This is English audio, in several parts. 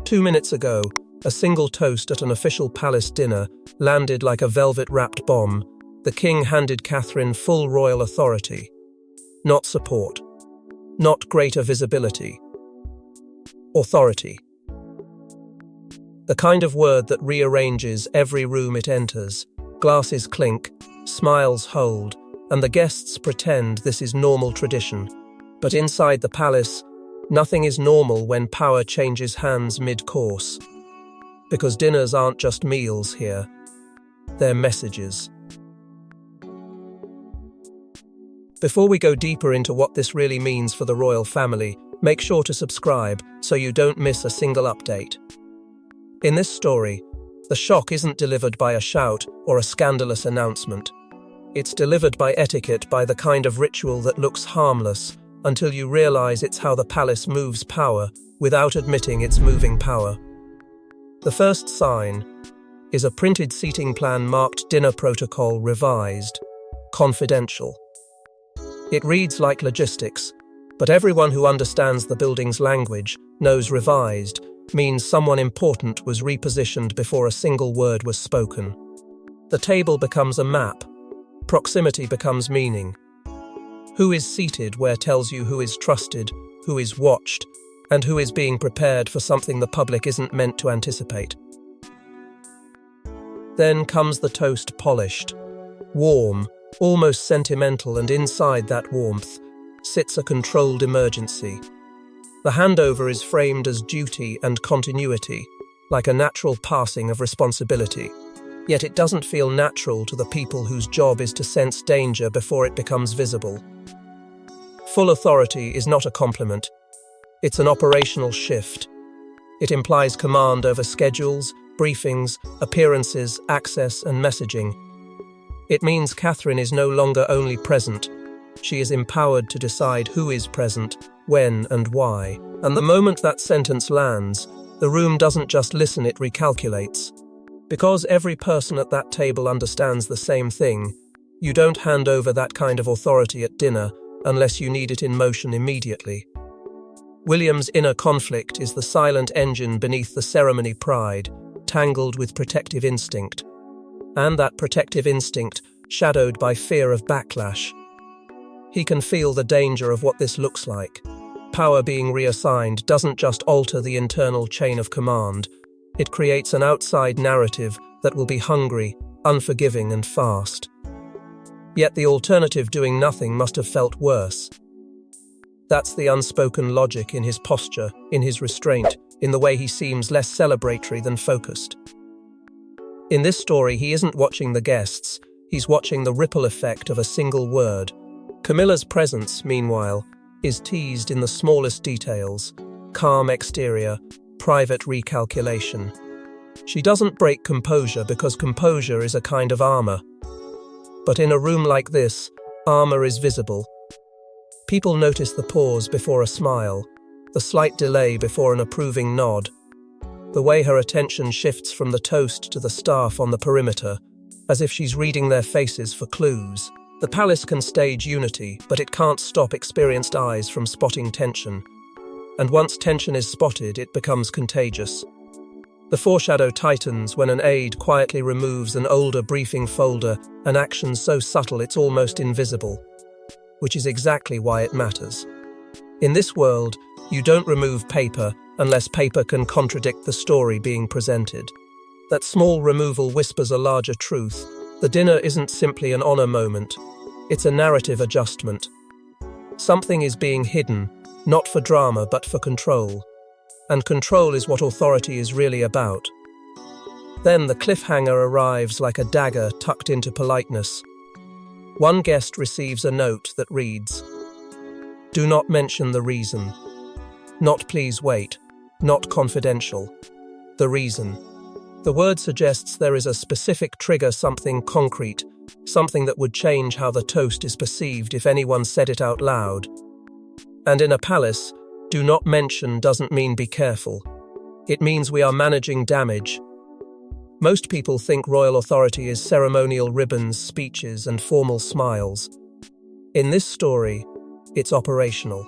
2 minutes ago, a single toast at an official palace dinner landed like a velvet-wrapped bomb. The king handed Catherine full royal authority. Not support. Not greater visibility. Authority. The kind of word that rearranges every room it enters. Glasses clink, smiles hold, and the guests pretend this is normal tradition. But inside the palace, nothing is normal when power changes hands mid-course. Because dinners aren't just meals here, they're messages. Before we go deeper into what this really means for the royal family, make sure to subscribe so you don't miss a single update. In this story, the shock isn't delivered by a shout or a scandalous announcement. It's delivered by etiquette, by the kind of ritual that looks harmless until you realize it's how the palace moves power without admitting it's moving power. The first sign is a printed seating plan marked Dinner Protocol Revised, Confidential. It reads like logistics, but everyone who understands the building's language knows revised means someone important was repositioned before a single word was spoken. The table becomes a map. Proximity becomes meaning. Who is seated where tells you who is trusted, who is watched, and who is being prepared for something the public isn't meant to anticipate. Then comes the toast, polished, warm, almost sentimental, and inside that warmth sits a controlled emergency. The handover is framed as duty and continuity, like a natural passing of responsibility. Yet it doesn't feel natural to the people whose job is to sense danger before it becomes visible. Full authority is not a compliment. It's an operational shift. It implies command over schedules, briefings, appearances, access, and messaging. It means Catherine is no longer only present. She is empowered to decide who is present, when, and why. And the moment that sentence lands, the room doesn't just listen, it recalculates. Because every person at that table understands the same thing, you don't hand over that kind of authority at dinner unless you need it in motion immediately. William's inner conflict is the silent engine beneath the ceremony pride, tangled with protective instinct. And that protective instinct shadowed by fear of backlash. He can feel the danger of what this looks like. Power being reassigned doesn't just alter the internal chain of command, it creates an outside narrative that will be hungry, unforgiving, and fast. Yet the alternative, doing nothing, must have felt worse. That's the unspoken logic in his posture, in his restraint, in the way he seems less celebratory than focused. In this story, he isn't watching the guests, he's watching the ripple effect of a single word. Camilla's presence, meanwhile, is teased in the smallest details: calm exterior, private recalculation. She doesn't break composure because composure is a kind of armor. But in a room like this, armor is visible. People notice the pause before a smile, the slight delay before an approving nod, the way her attention shifts from the toast to the staff on the perimeter, as if she's reading their faces for clues. The palace can stage unity, but it can't stop experienced eyes from spotting tension. And once tension is spotted, it becomes contagious. The foreshadow tightens when an aide quietly removes an older briefing folder, an action so subtle it's almost invisible. Which is exactly why it matters. In this world, you don't remove paper unless paper can contradict the story being presented. That small removal whispers a larger truth. The dinner isn't simply an honor moment. It's a narrative adjustment. Something is being hidden, not for drama but for control. And control is what authority is really about. Then the cliffhanger arrives like a dagger tucked into politeness. One guest receives a note that reads, "Do not mention the reason. Not please wait. Not confidential. The reason." The word suggests there is a specific trigger, something concrete, something that would change how the toast is perceived if anyone said it out loud. And in a palace, do not mention doesn't mean be careful. It means we are managing damage. Most people think royal authority is ceremonial ribbons, speeches, and formal smiles. In this story, it's operational.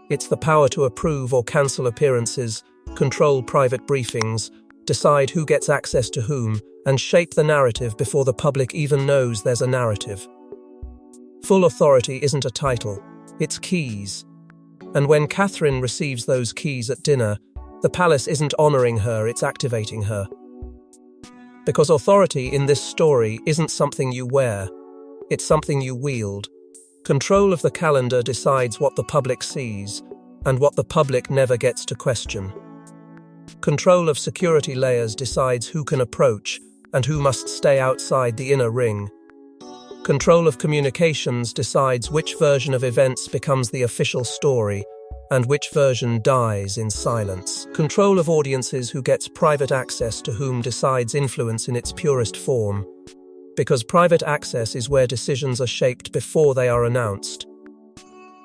It's the power to approve or cancel appearances, control private briefings, decide who gets access to whom, and shape the narrative before the public even knows there's a narrative. Full authority isn't a title, it's keys. And when Catherine receives those keys at dinner, the palace isn't honoring her, it's activating her. Because authority in this story isn't something you wear, it's something you wield. Control of the calendar decides what the public sees, and what the public never gets to question. Control of security layers decides who can approach and who must stay outside the inner ring. Control of communications decides which version of events becomes the official story and which version dies in silence. Control of audiences who gets private access to whom decides influence in its purest form, because private access is where decisions are shaped before they are announced.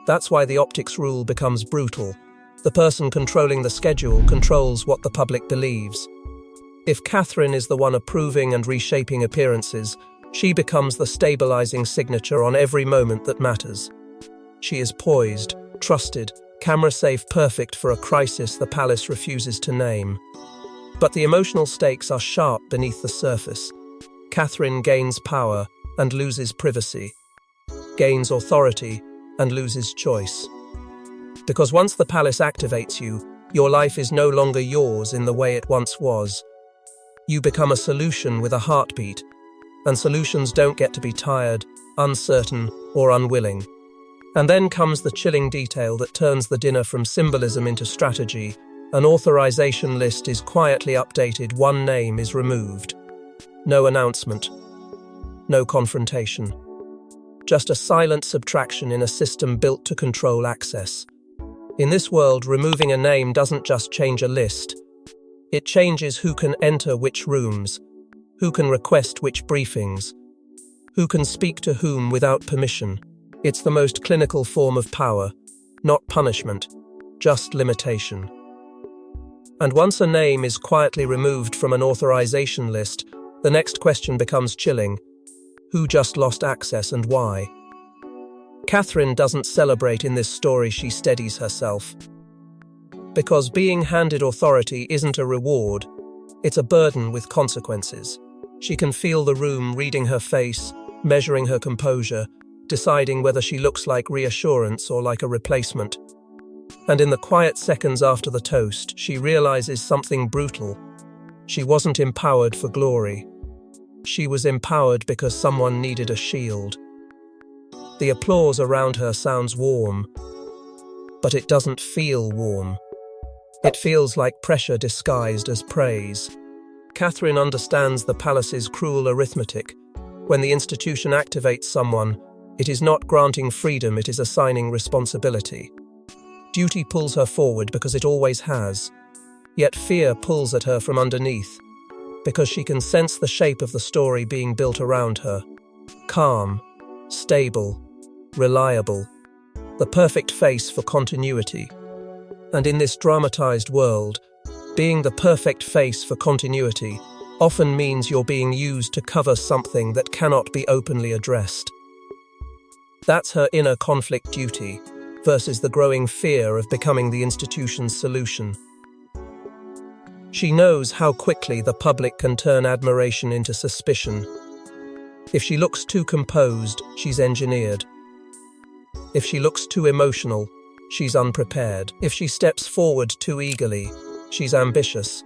That's why the optics rule becomes brutal. The person controlling the schedule controls what the public believes. If Catherine is the one approving and reshaping appearances, she becomes the stabilizing signature on every moment that matters. She is poised, trusted, camera-safe, perfect for a crisis the palace refuses to name. But the emotional stakes are sharp beneath the surface. Catherine gains power and loses privacy, gains authority and loses choice. Because once the palace activates you, your life is no longer yours in the way it once was. You become a solution with a heartbeat, and solutions don't get to be tired, uncertain, or unwilling. And then comes the chilling detail that turns the dinner from symbolism into strategy. An authorization list is quietly updated, one name is removed. No announcement, no confrontation. Just a silent subtraction in a system built to control access. In this world, removing a name doesn't just change a list. It changes who can enter which rooms, who can request which briefings, who can speak to whom without permission. It's the most clinical form of power, not punishment, just limitation. And once a name is quietly removed from an authorization list, the next question becomes chilling. Who just lost access and why? Catherine doesn't celebrate in this story, she steadies herself. Because being handed authority isn't a reward, it's a burden with consequences. She can feel the room reading her face, measuring her composure, deciding whether she looks like reassurance or like a replacement. And in the quiet seconds after the toast, she realizes something brutal. She wasn't empowered for glory. She was empowered because someone needed a shield. The applause around her sounds warm, but it doesn't feel warm. It feels like pressure disguised as praise. Catherine understands the palace's cruel arithmetic. When the institution activates someone, it is not granting freedom, it is assigning responsibility. Duty pulls her forward because it always has. Yet fear pulls at her from underneath, because she can sense the shape of the story being built around her. Calm, stable, reliable. The perfect face for continuity. And in this dramatized world, being the perfect face for continuity often means you're being used to cover something that cannot be openly addressed. That's her inner conflict duty versus the growing fear of becoming the institution's solution. She knows how quickly the public can turn admiration into suspicion. If she looks too composed, she's engineered. If she looks too emotional, she's unprepared. If she steps forward too eagerly, she's ambitious.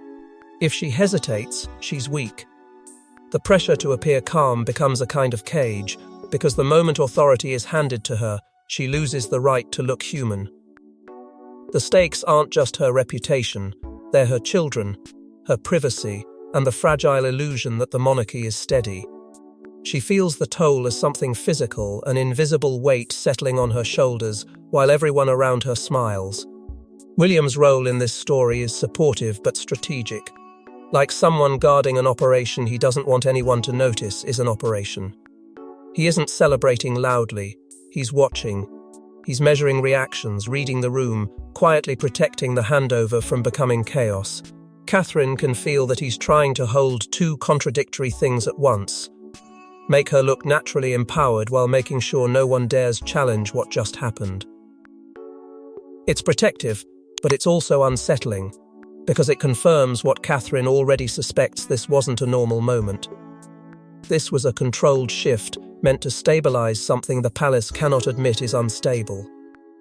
If she hesitates, she's weak. The pressure to appear calm becomes a kind of cage, because the moment authority is handed to her, she loses the right to look human. The stakes aren't just her reputation, they're her children, her privacy, and the fragile illusion that the monarchy is steady. She feels the toll as something physical, an invisible weight settling on her shoulders, while everyone around her smiles. William's role in this story is supportive but strategic. Like someone guarding an operation he doesn't want anyone to notice is an operation. He isn't celebrating loudly, he's watching. He's measuring reactions, reading the room, quietly protecting the handover from becoming chaos. Catherine can feel that he's trying to hold two contradictory things at once. Make her look naturally empowered while making sure no one dares challenge what just happened. It's protective, but it's also unsettling, because it confirms what Catherine already suspects: this wasn't a normal moment. This was a controlled shift meant to stabilize something the palace cannot admit is unstable.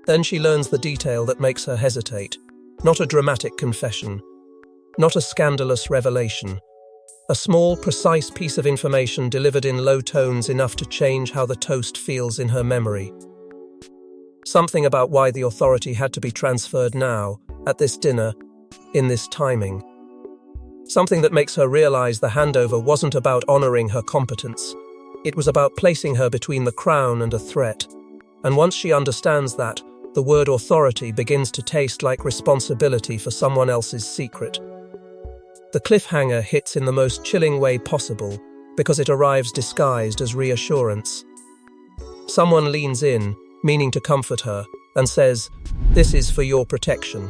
Then she learns the detail that makes her hesitate. Not a dramatic confession, not a scandalous revelation. A small, precise piece of information delivered in low tones enough to change how the toast feels in her memory. Something about why the authority had to be transferred now, at this dinner, in this timing. Something that makes her realize the handover wasn't about honoring her competence. It was about placing her between the crown and a threat. And once she understands that, the word authority begins to taste like responsibility for someone else's secret. The cliffhanger hits in the most chilling way possible because it arrives disguised as reassurance. Someone leans in, meaning to comfort her, and says, "This is for your protection."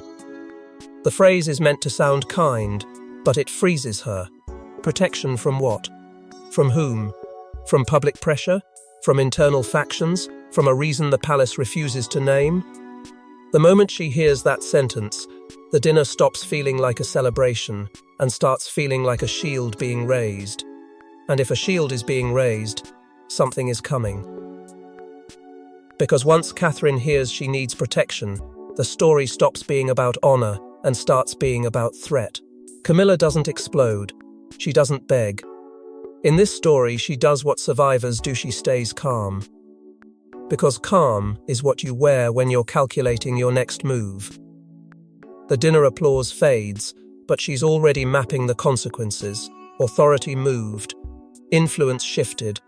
The phrase is meant to sound kind, but it freezes her. Protection from what? From whom? From public pressure? From internal factions? From a reason the palace refuses to name? The moment she hears that sentence, the dinner stops feeling like a celebration and starts feeling like a shield being raised. And if a shield is being raised, something is coming. Because once Catherine hears she needs protection, the story stops being about honor and starts being about threat. Camilla doesn't explode. She doesn't beg. In this story, she does what survivors do: she stays calm. Because calm is what you wear when you're calculating your next move. The dinner applause fades, but she's already mapping the consequences. Authority moved, influence shifted,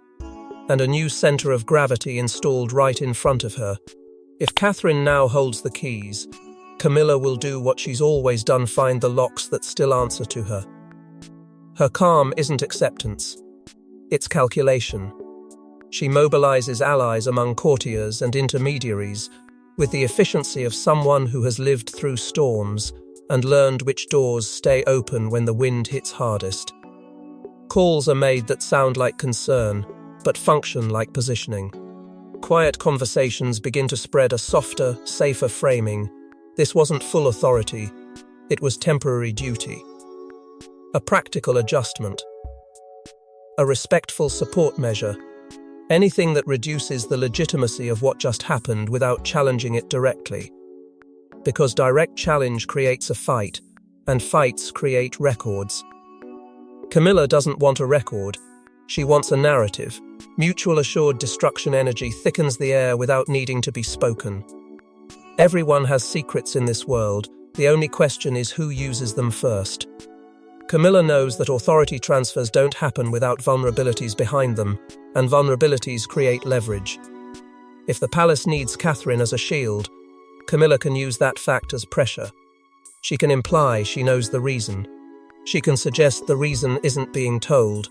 and a new center of gravity installed right in front of her. If Catherine now holds the keys, Camilla will do what she's always done: find the locks that still answer to her. Her calm isn't acceptance, it's calculation. She mobilizes allies among courtiers and intermediaries with the efficiency of someone who has lived through storms and learned which doors stay open when the wind hits hardest. Calls are made that sound like concern, but function like positioning. Quiet conversations begin to spread a softer, safer framing. This wasn't full authority, it was temporary duty. A practical adjustment. A respectful support measure. Anything that reduces the legitimacy of what just happened without challenging it directly. Because direct challenge creates a fight, and fights create records. Camilla doesn't want a record, she wants a narrative. Mutual assured destruction energy thickens the air without needing to be spoken. Everyone has secrets in this world, the only question is who uses them first. Camilla knows that authority transfers don't happen without vulnerabilities behind them, and vulnerabilities create leverage. If the palace needs Catherine as a shield, Camilla can use that fact as pressure. She can imply she knows the reason. She can suggest the reason isn't being told.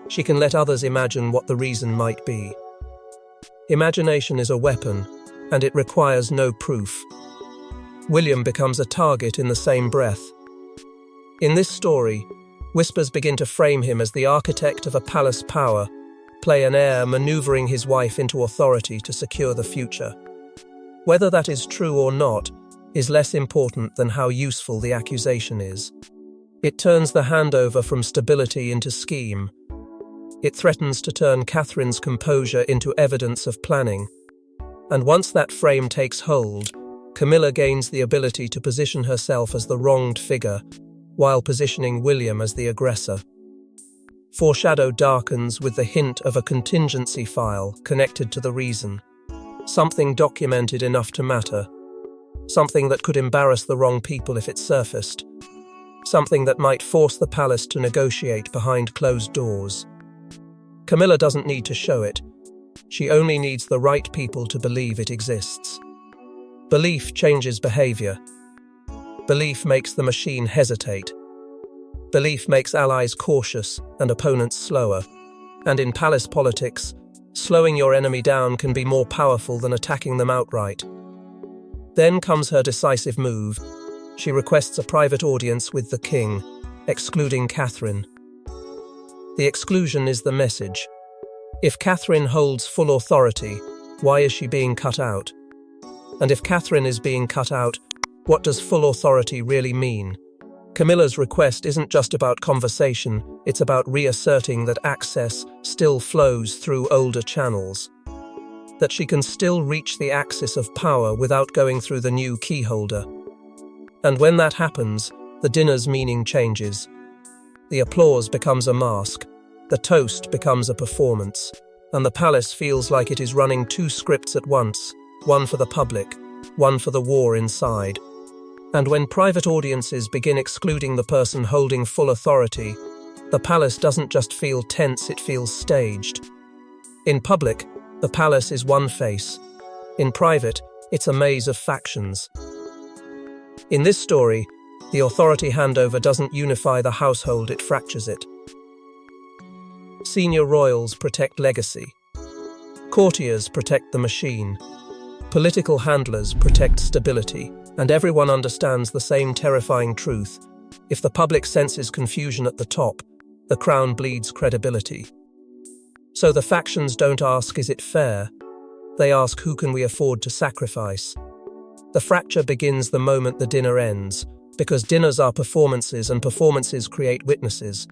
She can let others imagine what the reason might be. Imagination is a weapon, and it requires no proof. William becomes a target in the same breath. In this story, whispers begin to frame him as the architect of a palace power, play an heir maneuvering his wife into authority to secure the future. Whether that is true or not is less important than how useful the accusation is. It turns the handover from stability into scheme. It threatens to turn Catherine's composure into evidence of planning. And once that frame takes hold, Camilla gains the ability to position herself as the wronged figure, while positioning William as the aggressor. Foreshadow darkens with the hint of a contingency file connected to the reason. Something documented enough to matter. Something that could embarrass the wrong people if it surfaced. Something that might force the palace to negotiate behind closed doors. Camilla doesn't need to show it. She only needs the right people to believe it exists. Belief changes behavior. Belief makes the machine hesitate. Belief makes allies cautious and opponents slower. And in palace politics, slowing your enemy down can be more powerful than attacking them outright. Then comes her decisive move. She requests a private audience with the king, excluding Catherine. The exclusion is the message. If Catherine holds full authority, why is she being cut out? And if Catherine is being cut out, what does full authority really mean? Camilla's request isn't just about conversation, it's about reasserting that access still flows through older channels, that she can still reach the axis of power without going through the new keyholder. And when that happens, the dinner's meaning changes. The applause becomes a mask, the toast becomes a performance, and the palace feels like it is running two scripts at once, one for the public, one for the war inside. And when private audiences begin excluding the person holding full authority, the palace doesn't just feel tense, it feels staged. In public, the palace is one face. In private, it's a maze of factions. In this story, the authority handover doesn't unify the household, it fractures it. Senior royals protect legacy. Courtiers protect the machine. Political handlers protect stability. And everyone understands the same terrifying truth. If the public senses confusion at the top, the crown bleeds credibility. So the factions don't ask, is it fair? They ask, who can we afford to sacrifice? The fracture begins the moment the dinner ends, because dinners are performances and performances create witnesses.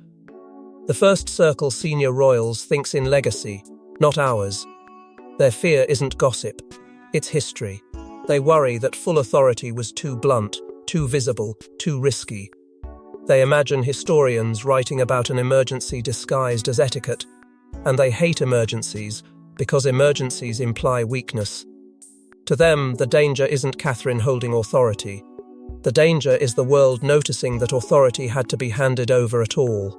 The first circle senior royals thinks in legacy, not ours. Their fear isn't gossip, it's history. They worry that full authority was too blunt, too visible, too risky. They imagine historians writing about an emergency disguised as etiquette, and they hate emergencies because emergencies imply weakness. To them, the danger isn't Catherine holding authority. The danger is the world noticing that authority had to be handed over at all.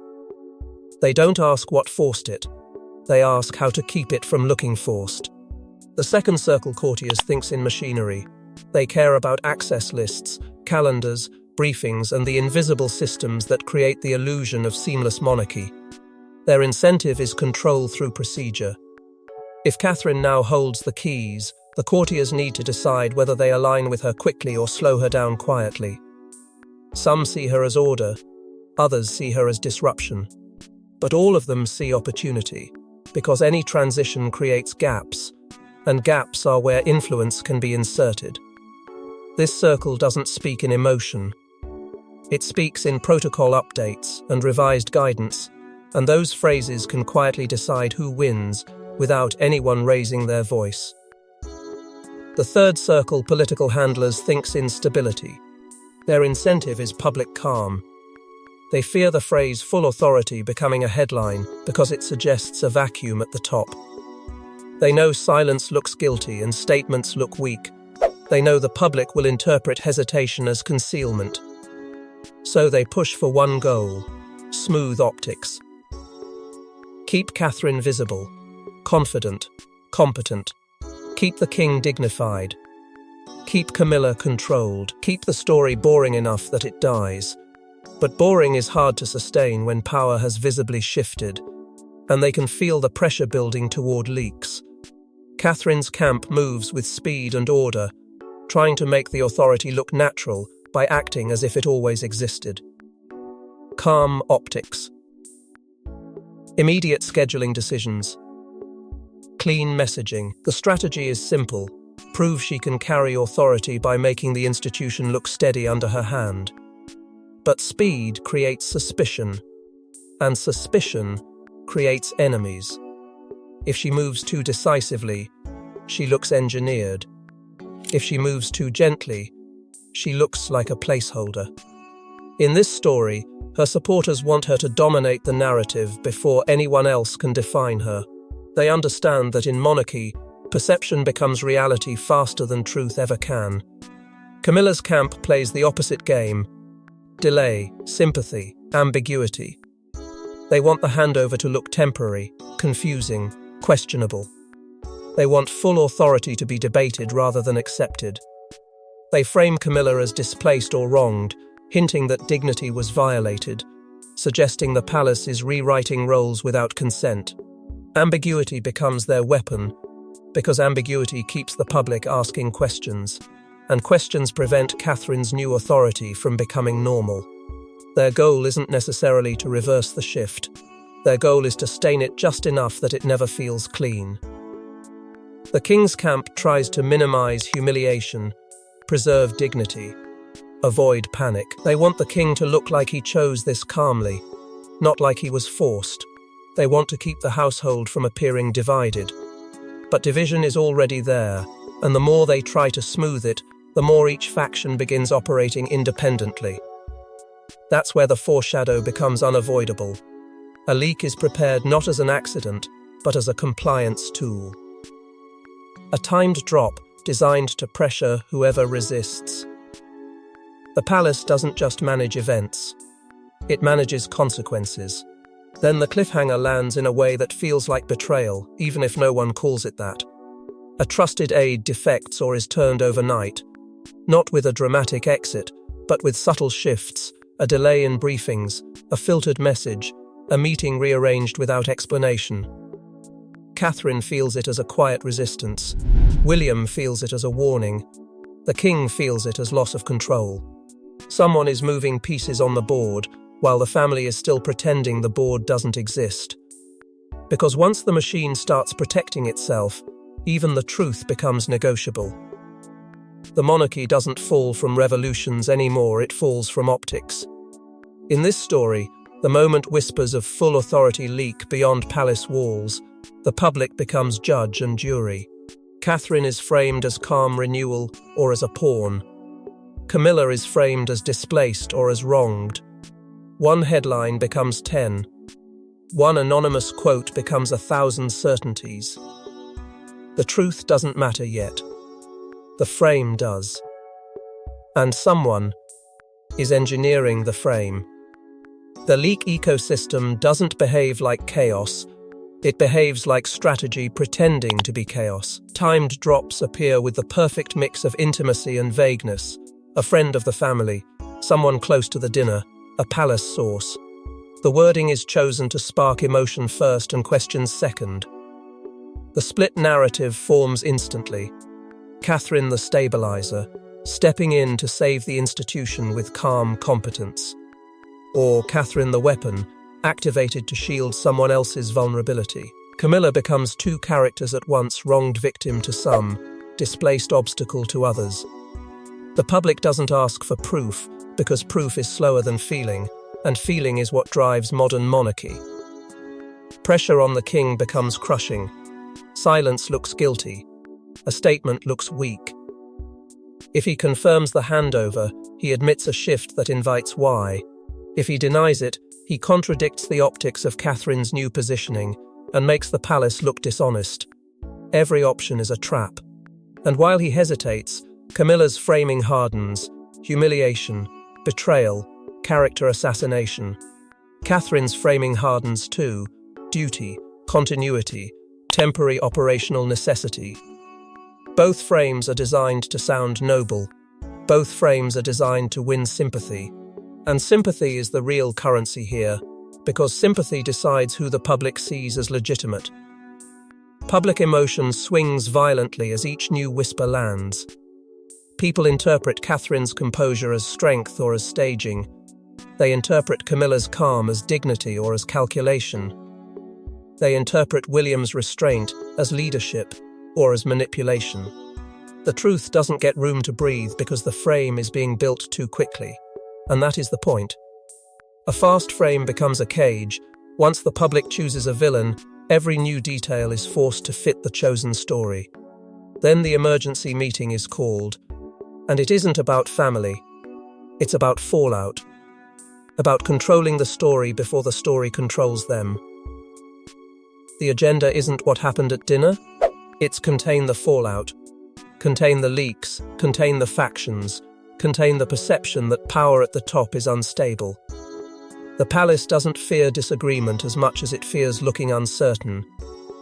They don't ask what forced it. They ask how to keep it from looking forced. The second circle courtiers thinks in machinery. They care about access lists, calendars, briefings, and the invisible systems that create the illusion of seamless monarchy. Their incentive is control through procedure. If Catherine now holds the keys, the courtiers need to decide whether they align with her quickly or slow her down quietly. Some see her as order, others see her as disruption. But all of them see opportunity, because any transition creates gaps, and gaps are where influence can be inserted. This circle doesn't speak in emotion. It speaks in protocol updates and revised guidance, and those phrases can quietly decide who wins without anyone raising their voice. The third circle political handlers thinks in stability. Their incentive is public calm. They fear the phrase full authority becoming a headline because it suggests a vacuum at the top. They know silence looks guilty and statements look weak. They know the public will interpret hesitation as concealment. So they push for one goal: smooth optics. Keep Catherine visible, confident, competent. Keep the king dignified. Keep Camilla controlled. Keep the story boring enough that it dies. But boring is hard to sustain when power has visibly shifted, and they can feel the pressure building toward leaks. Catherine's camp moves with speed and order, trying to make the authority look natural by acting as if it always existed. Calm optics. Immediate scheduling decisions. Clean messaging. The strategy is simple. Prove she can carry authority by making the institution look steady under her hand. But speed creates suspicion, and suspicion creates enemies. If she moves too decisively, she looks engineered. If she moves too gently, she looks like a placeholder. In this story, her supporters want her to dominate the narrative before anyone else can define her. They understand that in monarchy, perception becomes reality faster than truth ever can. Camilla's camp plays the opposite game: delay, sympathy, ambiguity. They want the handover to look temporary, confusing, questionable. They want full authority to be debated rather than accepted. They frame Camilla as displaced or wronged, hinting that dignity was violated, suggesting the palace is rewriting roles without consent. Ambiguity becomes their weapon, because ambiguity keeps the public asking questions, and questions prevent Catherine's new authority from becoming normal. Their goal isn't necessarily to reverse the shift. Their goal is to stain it just enough that it never feels clean. The king's camp tries to minimize humiliation, preserve dignity. avoid panic. They want the king to look like he chose this calmly, not like he was forced. They want to keep the household from appearing divided. But division is already there, and the more they try to smooth it, the more each faction begins operating independently. That's where the foreshadow becomes unavoidable. A leak is prepared not as an accident, but as a compliance tool. A timed drop designed to pressure whoever resists. The palace doesn't just manage events. It manages consequences. Then the cliffhanger lands in a way that feels like betrayal, even if no one calls it that. A trusted aide defects or is turned overnight, not with a dramatic exit, but with subtle shifts, a delay in briefings, a filtered message, a meeting rearranged without explanation. Catherine feels it as a quiet resistance. William feels it as a warning. The king feels it as loss of control. Someone is moving pieces on the board, while the family is still pretending the board doesn't exist. Because once the machine starts protecting itself, even the truth becomes negotiable. The monarchy doesn't fall from revolutions anymore, it falls from optics. In this story, the moment whispers of full authority leak beyond palace walls, the public becomes judge and jury. Catherine is framed as calm renewal or as a pawn. Camilla is framed as displaced or as wronged. One headline becomes 10. One anonymous quote becomes 1,000 certainties. The truth doesn't matter yet. The frame does. And someone is engineering the frame. The leak ecosystem doesn't behave like chaos. It behaves like strategy pretending to be chaos. Timed drops appear with the perfect mix of intimacy and vagueness. A friend of the family, someone close to the dinner, a palace source. The wording is chosen to spark emotion first and questions second. The split narrative forms instantly. Catherine the stabilizer, stepping in to save the institution with calm competence. Or Catherine the weapon, activated to shield someone else's vulnerability. Camilla becomes two characters at once, wronged victim to some, displaced obstacle to others. The public doesn't ask for proof, because proof is slower than feeling, and feeling is what drives modern monarchy. Pressure on the king becomes crushing. Silence looks guilty. A statement looks weak. If he confirms the handover, he admits a shift that invites why. If he denies it, he contradicts the optics of Catherine's new positioning and makes the palace look dishonest. Every option is a trap. And while he hesitates, Camilla's framing hardens: humiliation, betrayal, character assassination. Catherine's framing hardens too: duty, continuity, temporary operational necessity. Both frames are designed to sound noble. Both frames are designed to win sympathy. And sympathy is the real currency here, because sympathy decides who the public sees as legitimate. Public emotion swings violently as each new whisper lands. People interpret Catherine's composure as strength or as staging. They interpret Camilla's calm as dignity or as calculation. They interpret William's restraint as leadership or as manipulation. The truth doesn't get room to breathe because the frame is being built too quickly. And that is the point. A fast frame becomes a cage. Once the public chooses a villain, every new detail is forced to fit the chosen story. Then the emergency meeting is called. And it isn't about family. It's about fallout. About controlling the story before the story controls them. The agenda isn't what happened at dinner. It's contain the fallout. Contain the leaks. Contain the factions. Contain the perception that power at the top is unstable. The palace doesn't fear disagreement as much as it fears looking uncertain.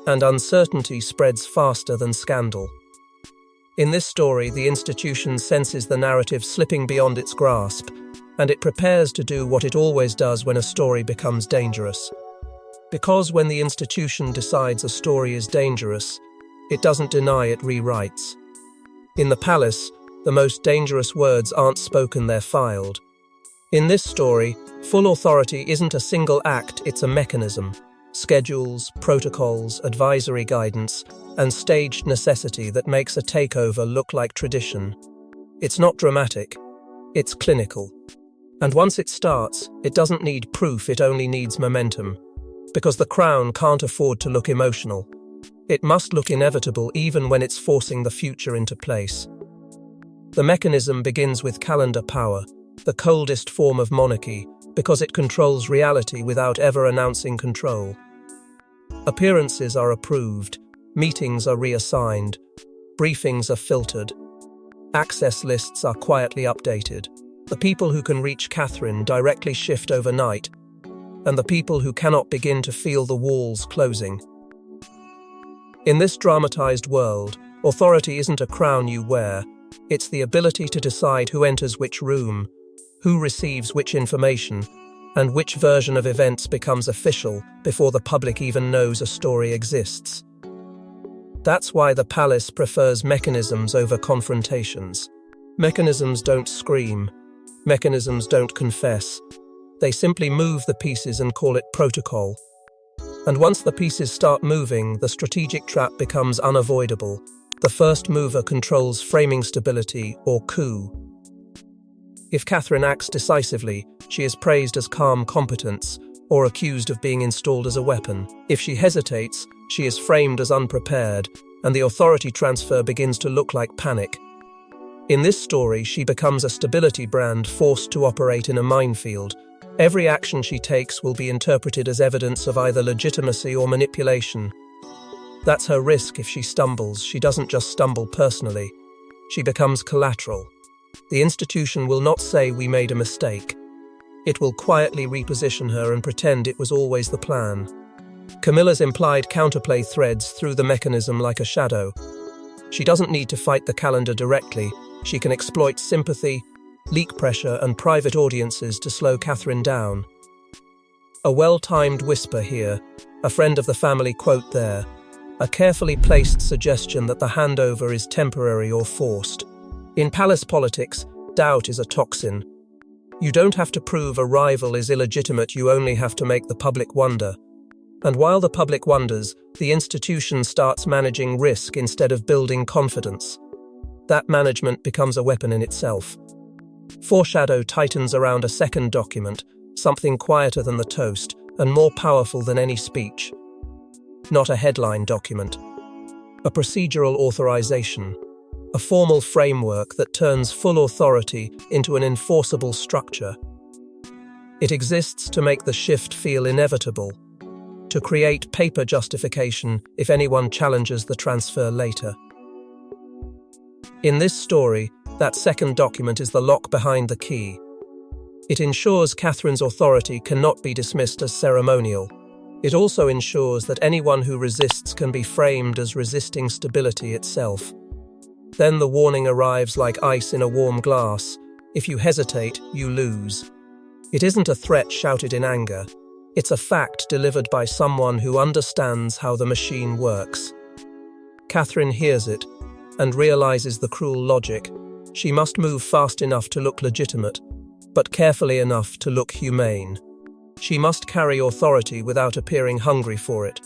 And uncertainty spreads faster than scandal. In this story, the institution senses the narrative slipping beyond its grasp, and it prepares to do what it always does when a story becomes dangerous. Because when the institution decides a story is dangerous, it doesn't deny, it rewrites. In the palace, the most dangerous words aren't spoken, they're filed. In this story, full authority isn't a single act, it's a mechanism. Schedules, protocols, advisory guidance, and staged necessity that makes a takeover look like tradition. It's not dramatic. It's clinical. And once it starts, it doesn't need proof, it only needs momentum. Because the crown can't afford to look emotional. It must look inevitable even when it's forcing the future into place. The mechanism begins with calendar power, the coldest form of monarchy, because it controls reality without ever announcing control. Appearances are approved, meetings are reassigned, briefings are filtered, access lists are quietly updated. The people who can reach Catherine directly shift overnight, and the people who cannot begin to feel the walls closing. In this dramatized world, authority isn't a crown you wear, it's the ability to decide who enters which room, who receives which information, and which version of events becomes official before the public even knows a story exists. That's why the palace prefers mechanisms over confrontations. Mechanisms don't scream. Mechanisms don't confess. They simply move the pieces and call it protocol. And once the pieces start moving, the strategic trap becomes unavoidable. The first mover controls framing stability or coup. If Catherine acts decisively, she is praised as calm competence or accused of being installed as a weapon. If she hesitates, she is framed as unprepared, and the authority transfer begins to look like panic. In this story, she becomes a stability brand forced to operate in a minefield. Every action she takes will be interpreted as evidence of either legitimacy or manipulation. That's her risk. If she stumbles, she doesn't just stumble personally. She becomes collateral. The institution will not say we made a mistake. It will quietly reposition her and pretend it was always the plan. Camilla's implied counterplay threads through the mechanism like a shadow. She doesn't need to fight the calendar directly. She can exploit sympathy, leak pressure, and private audiences to slow Catherine down. A well-timed whisper here, a friend of the family quote there, a carefully placed suggestion that the handover is temporary or forced. In palace politics, doubt is a toxin. You don't have to prove a rival is illegitimate, you only have to make the public wonder. And while the public wonders, the institution starts managing risk instead of building confidence. That management becomes a weapon in itself. Foreshadow tightens around a second document, something quieter than the toast and more powerful than any speech. Not a headline document. A procedural authorization. A formal framework that turns full authority into an enforceable structure. It exists to make the shift feel inevitable, to create paper justification if anyone challenges the transfer later. In this story, that second document is the lock behind the key. It ensures Catherine's authority cannot be dismissed as ceremonial. It also ensures that anyone who resists can be framed as resisting stability itself. Then the warning arrives like ice in a warm glass. If you hesitate, you lose. It isn't a threat shouted in anger. It's a fact delivered by someone who understands how the machine works. Catherine hears it and realizes the cruel logic. She must move fast enough to look legitimate, but carefully enough to look humane. She must carry authority without appearing hungry for it.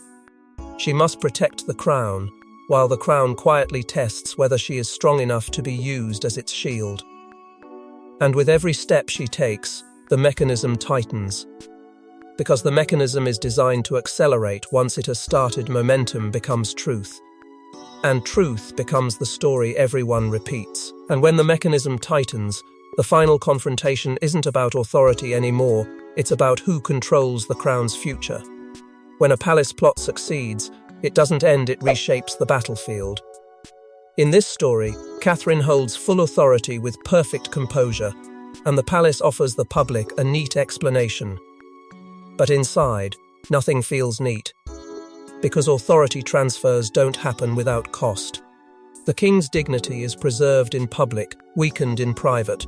She must protect the crown, while the crown quietly tests whether she is strong enough to be used as its shield. And with every step she takes, the mechanism tightens. Because the mechanism is designed to accelerate. Once it has started, momentum becomes truth. And truth becomes the story everyone repeats. And when the mechanism tightens, the final confrontation isn't about authority anymore, it's about who controls the crown's future. When a palace plot succeeds, it doesn't end, it reshapes the battlefield. In this story, Catherine holds full authority with perfect composure, and the palace offers the public a neat explanation. But inside, nothing feels neat. Because authority transfers don't happen without cost. The king's dignity is preserved in public, weakened in private.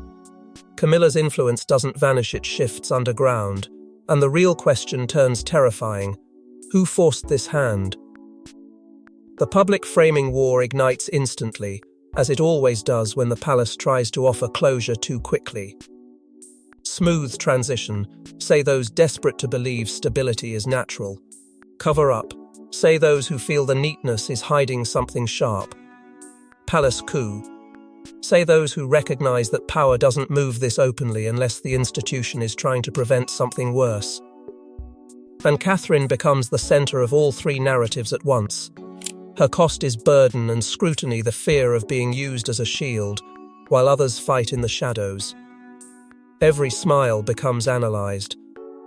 Camilla's influence doesn't vanish, it shifts underground. And the real question turns terrifying. Who forced this hand? The public framing war ignites instantly, as it always does when the palace tries to offer closure too quickly. Smooth transition, say those desperate to believe stability is natural. Cover up, say those who feel the neatness is hiding something sharp. Palace coup, Say those who recognize that power doesn't move this openly unless the institution is trying to prevent something worse. And Catherine becomes the center of all three narratives at once. Her cost is burden and scrutiny, the fear of being used as a shield, while others fight in the shadows. Every smile becomes analyzed.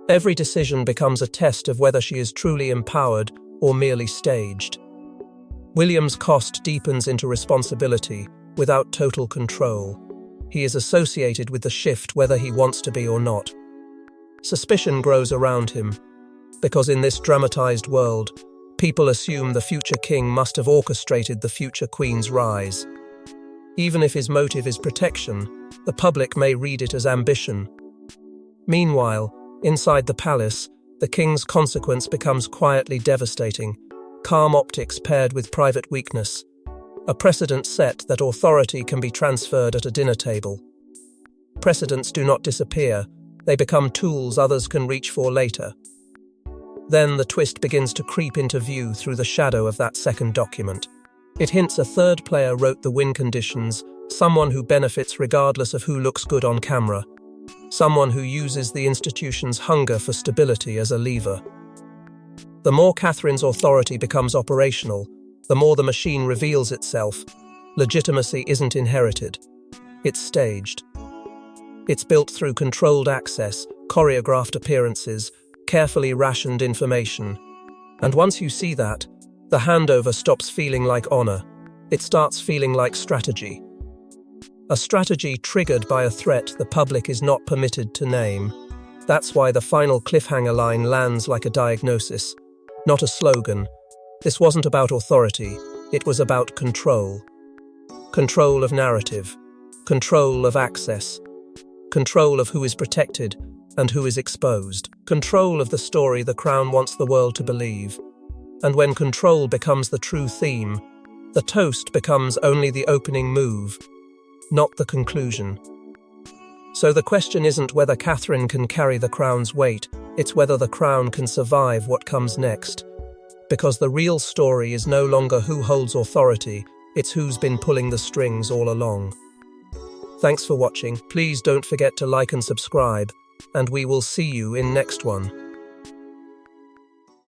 Every decision becomes a test of whether she is truly empowered or merely staged. William's cost deepens into responsibility without total control. He is associated with the shift whether he wants to be or not. Suspicion grows around him, because in this dramatized world, people assume the future king must have orchestrated the future queen's rise. Even if his motive is protection, the public may read it as ambition. Meanwhile, inside the palace, the king's consequence becomes quietly devastating, calm optics paired with private weakness, a precedent set that authority can be transferred at a dinner table. Precedents do not disappear, they become tools others can reach for later. Then the twist begins to creep into view through the shadow of that second document. It hints a third player wrote the win conditions, someone who benefits regardless of who looks good on camera, someone who uses the institution's hunger for stability as a lever. The more Catherine's authority becomes operational, the more the machine reveals itself. Legitimacy isn't inherited. It's staged. It's built through controlled access, choreographed appearances, carefully rationed information. And once you see that, the handover stops feeling like honor. It starts feeling like strategy. A strategy triggered by a threat the public is not permitted to name. That's why the final cliffhanger line lands like a diagnosis, not a slogan. This wasn't about authority, it was about control. Control of narrative, control of access, control of who is protected and who is exposed, control of the story the Crown wants the world to believe. And when control becomes the true theme, the toast becomes only the opening move, not the conclusion. So the question isn't whether Catherine can carry the Crown's weight, it's whether the Crown can survive what comes next. Because the real story is no longer who holds authority, it's who's been pulling the strings all along. Thanks for watching. Please don't forget to like and subscribe, and we will see you in next one.